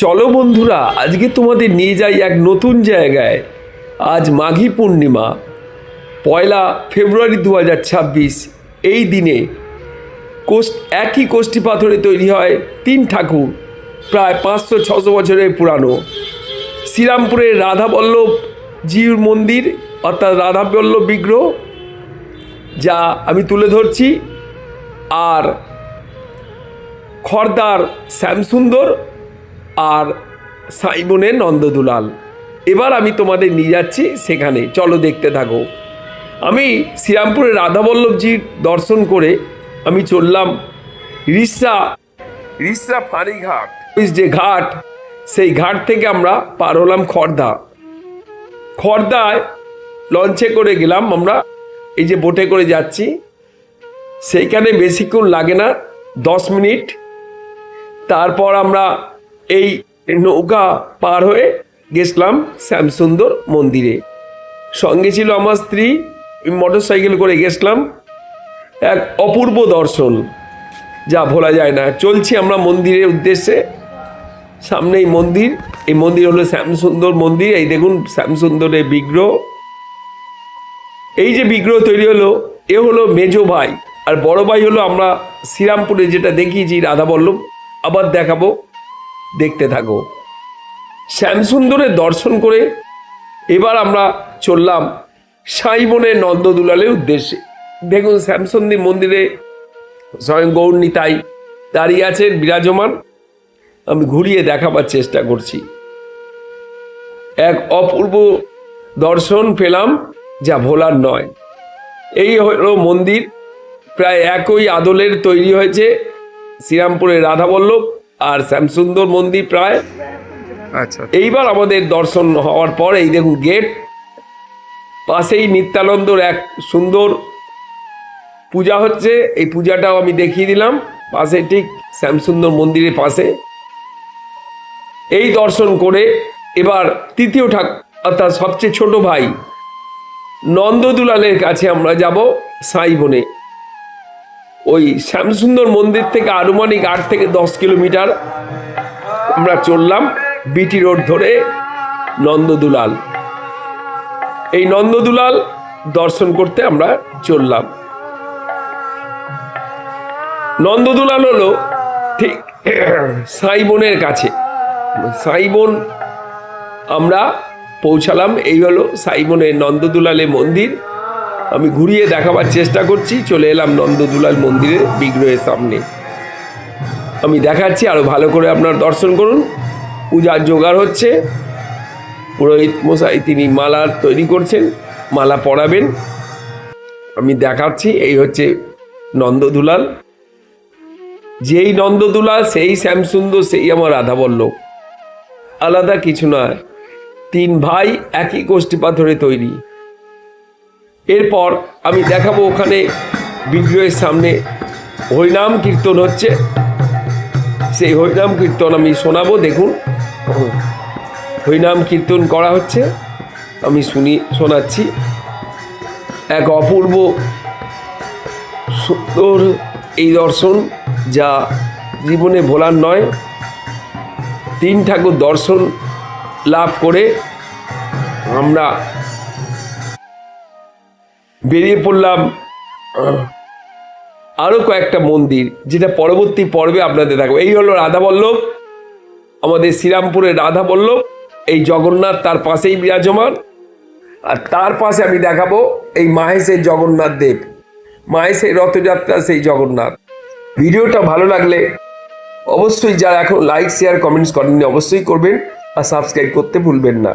চলো বন্ধুরা, আজকে তোমাদের নিয়ে যাই এক নতুন জায়গায়। আজ মাঘী পূর্ণিমা, 1 ফেব্রুয়ারি 2026। এই দিনে একই কোষ্ঠী পাথরে তৈরি হয় 3 ঠাকুর, প্রায় 500-600 বছরের পুরানো। শ্রীরামপুরের রাধাবল্লভজির মন্দির অর্থাৎ রাধাবল্লভ বিগ্রহ, যা আমি তুলে ধরছি, আর খড়দার শ্যামসুন্দর আর সাইবনের নন্দদুলাল। এবার আমি তোমাদের নিয়ে যাচ্ছি সেখানে, চলো দেখতে থাকো। আমি শ্রীরামপুরের রাধাবল্লভজির দর্শন করে আমি চললাম রিসরা ফাঁড়িঘাট, যে ঘাট, সেই ঘাট থেকে আমরা পার হলাম খড়দায় লঞ্চে করে গেলাম আমরা, এই যে বোটে করে যাচ্ছি। সেইখানে বেশিক্ষণ লাগে না, 10 মিনিট। তারপর আমরা এই নৌকা পার হয়ে গেছিলাম শ্যামসুন্দর মন্দিরে। সঙ্গে ছিল আমার স্ত্রী, মোটর সাইকেল করে গেছিলাম। এক অপূর্ব দর্শন, যা ভোলা যায় না। চলছি আমরা মন্দিরের উদ্দেশ্যে। সামনেই মন্দির, এই মন্দির হলো শ্যামসুন্দর মন্দির। এই দেখুন শ্যামসুন্দরের বিগ্রহ। এই যে বিগ্রহ তৈরি হলো, এ হলো মেজো ভাই, আর বড় ভাই হলো আমরা শ্রীরামপুরে যেটা দেখিয়েছি রাধাবল্লভ। আবার দেখাবো, দেখতে থাকো। শ্যামসুন্দরের দর্শন করে এবার আমরা চললাম সাইবনের নন্দদুলালের উদ্দেশ্যে। দেখুন শ্যামসুন্দর মন্দিরে স্বয়ং গৌর নিতাই দাঁড়িয়ে আছেন বিরাজমান। আমি ঘুরিয়ে দেখাবার চেষ্টা করছি। এক অপূর্ব দর্শন পেলাম, যা ভোলার নয়। এই হলো মন্দির, প্রায় একই আদলের তৈরি হয়েছে শ্রীরামপুরের রাধাবল্লভ আর শ্যামসুন্দর মন্দির প্রায়। আচ্ছা, এইবার আমাদের দর্শন হওয়ার পর এই দেখুন গেট, পাশেই নিত্যানন্দর এক সুন্দর পূজা হচ্ছে। এই পূজাটাও আমি দেখিয়ে দিলাম, পাশে ঠিক শ্যামসুন্দর মন্দিরের পাশে। এই দর্শন করে এবার তৃতীয় ঠাকুর অর্থাৎ সবচেয়ে ছোট ভাই নন্দদুলালের কাছে আমরা যাব সাইবনে। ওই শ্যামসুন্দর মন্দির থেকে আনুমানিক 8 থেকে 10 কিলোমিটার আমরা চললাম বিটি রোড ধরে নন্দদুলাল। এই নন্দদুলাল দর্শন করতে আমরা চললাম। নন্দদুলাল হলো ঠিক সাইবনের কাছে। সাইবন আমরা পৌঁছালাম। এই হলো সাইবনের নন্দদুলালের মন্দির। আমি ঘুরিয়ে দেখাবার চেষ্টা করছি। চলে এলাম নন্দদুলাল মন্দিরের বিগ্রহের সামনে। আমি দেখাচ্ছি, আরো ভালো করে আপনার দর্শন করুন। পূজার জোগাড় হচ্ছে, পুরোহিত মশাই তিনি মালা তৈরি করছেন, মালা পরাবেন। আমি দেখাচ্ছি, এই হচ্ছে নন্দদুলাল। যেই নন্দদুলাল সেই শ্যামসুন্দর, সেই আমার রাধাবল্লভ, আলাদা কিছু নয়। 3 ভাই একই কোষ্ঠী পাথরে তৈরি। এরপর আমি দেখাবো ওখানে বিগ্রহের সামনে হরিনাম কীর্তন হচ্ছে। সেই হরিনাম কীর্তন আমি শোনাবো। দেখুন হরিনাম কীর্তন করা হচ্ছে, আমি শোনাচ্ছি। এক অপূর্ব সুন্দর এই দর্শন, যা জীবনে ভোলার নয়। 3 ঠাকুর দর্শন লাভ করে আমরা বেরিয়ে পড়লাম আরও কয়েকটা মন্দির, যেটা পরবর্তী পর্বে আপনাদের দেখাবো। এই হলো রাধাবল্লভ, আমাদের শ্রীরামপুরের রাধাবল্লভ। এই জগন্নাথ তার পাশেই বিরাজমান, আর তার পাশে আমি দেখাবো এই মাহেশের জগন্নাথ দেব, মাহেশের রথযাত্রা সেই জগন্নাথ। ভিডিওটা ভালো লাগলে অবশ্যই, যারা এখন লাইক শেয়ার কমেন্টস করেননি অবশ্যই করবেন, আর সাবস্ক্রাইব করতে ভুলবেন না।